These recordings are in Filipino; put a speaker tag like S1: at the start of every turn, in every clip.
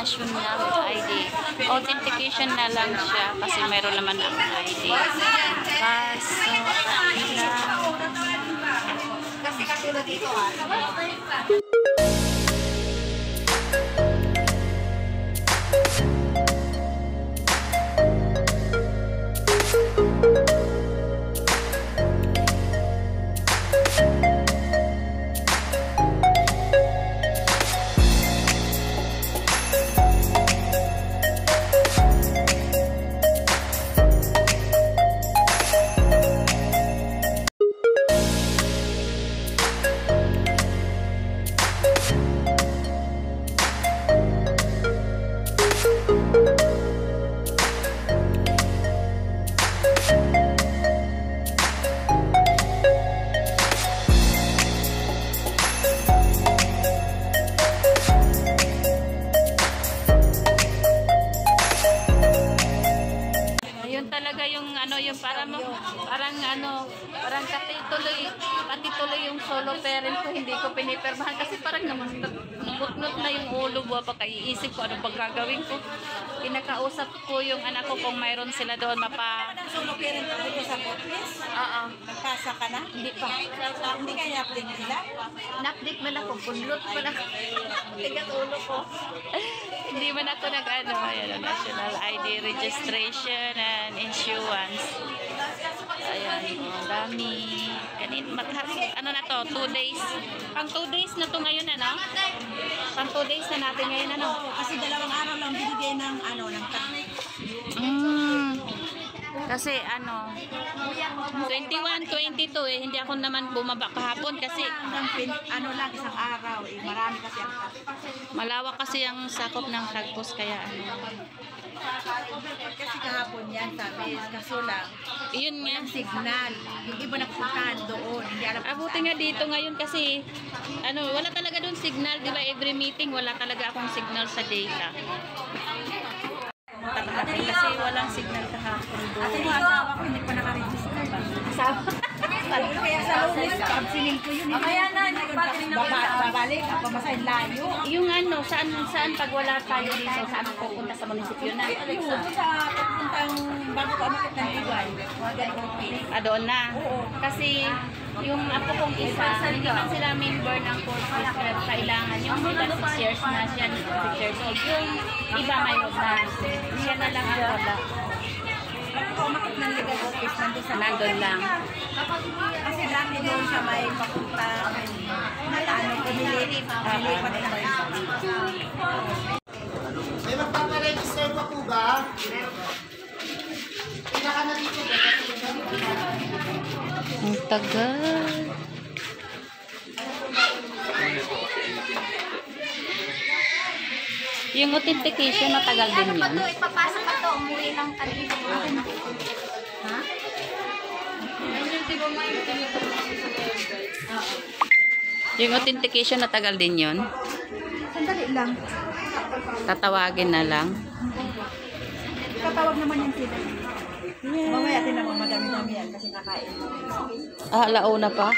S1: National ID. Authentication na lang siya kasi mayroon naman ang ID. Kaso, kasi dito tuloy yung solo parent ko, hindi ko pinipirmahan kasi parang namutnot na yung ulo mo. Baka iisip ko ano bang gagawin ko. Kinakausap ko yung anak ko kung mayroon sila doon
S2: Solo parent ko dito sa office?
S1: Oo.
S2: Nagpasa ka na?
S1: Hindi pa.
S2: Hindi ka i-update nila?
S1: Na-update man ako, bunlot man ako. Tigat ulo ko. Hindi man ako nag-ano, national ID registration and insurance. Ayan, dami. Ano na to? 2 days. Pang 2 days na to ngayon, ano? Pang 2 days na natin ngayon, ano?
S2: Kasi 2 araw lang binigay ng
S1: Kasi ano, 21, 22 hindi ako naman bumaba kahapon kasi
S2: lang isang araw marami kasi ang
S1: malawak kasi ang sakop ng Tagpos kaya ano.
S2: Kasi kahapon yan sabi, kaso lang
S1: yun nga
S2: signal, yung iba nagpuntahan doon, hindi alam.
S1: Buti nga dito ngayon kasi ano, wala talaga doon signal, di ba? Every meeting wala talaga akong signal sa data. Kasi walang signal kahapon doon.
S2: At yung asawa ko hindi pa nakaregister.
S1: Asawa?
S2: Kaya sa Lunes, pag-sining ko yun. Kaya na, babalik, pamasahin layo.
S1: Yung ano, saan pag wala tayo dito, saan pupunta sa munisipyo na?
S2: Sa pupuntang bago ka umakit ng Ligay. Mga ganun office.
S1: Doon na?
S2: Oo.
S1: Kasi yung apo kong isa, hindi man sila member ng course pero kailangan yung iba 6 years na siya, 6 years old. Yung iba mayroon na. Siya na lang ang wala.
S2: Pagka umakit ng legal office,
S1: nandun lang.
S2: Kasi dami doon siya may papunta. Pinilipat na rin.
S3: May magpaparegister pa po ba? Pinaka na dito ba?
S1: Ang tagal. Yung authentication, matagal din yun.
S4: Ano pa to? Ipapasa pa to. Umuwi lang kanina. Ha?
S1: Yung authentication, matagal din yun.
S2: Sandali lang.
S1: Tatawagin na lang.
S2: Tatawag naman yung sila. Mamaya din naman madami-dami yan kasi nakain.
S1: Launa pa.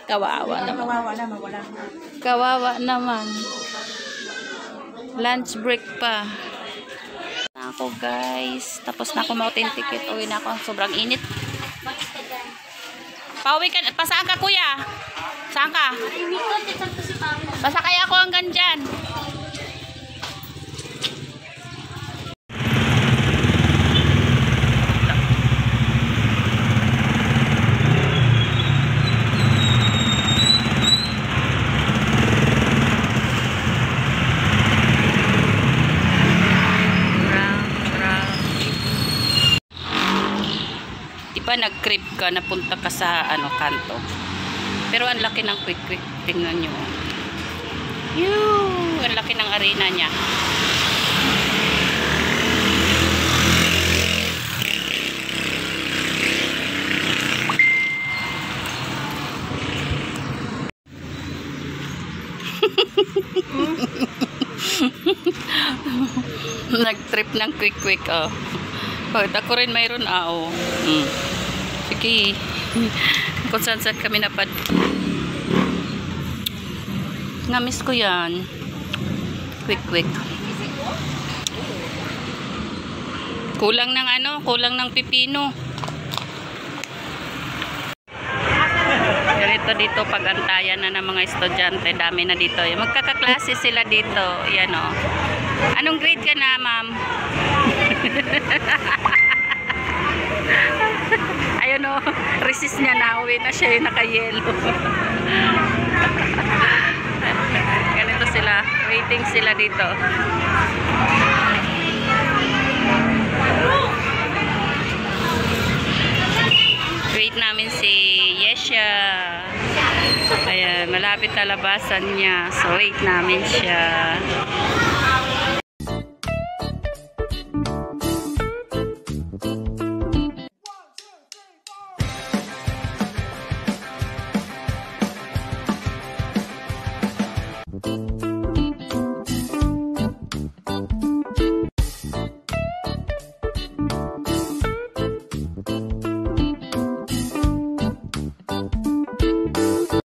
S1: Kawawa naman.
S2: Kawawa naman, wala.
S1: Kawawa naman. Lunch break pa. Ako guys. Tapos na ako ma-authenticate. Uwi na ako. Sobrang init. Pauwi ka. Pasaan ka kuya? Saan ka? Pasakay ako hanggang dyan. Nag-creep ka, napunta ka sa kanto. Pero ang laki ng quick. Tingnan nyo. Ang laki ng arena niya. Nag-trip ng quick-quick, oh. Bakit ako rin mayroon, oh. Sige. Kung saan kami napad. Namiss ko yan. Quick-quick. Kulang ng kulang ng pipino. Ganito dito pag-antayan na ng mga estudyante. Dami na dito. Magkakaklase sila dito. Yan o. Anong grade ka na, ma'am? Ayun o. Resist niya na. Uwi na siya yung naka-yellow. Ganito sila. Waiting sila dito. Wait namin si Yesha. Ayan, malapit na labasan niya. So, wait namin siya.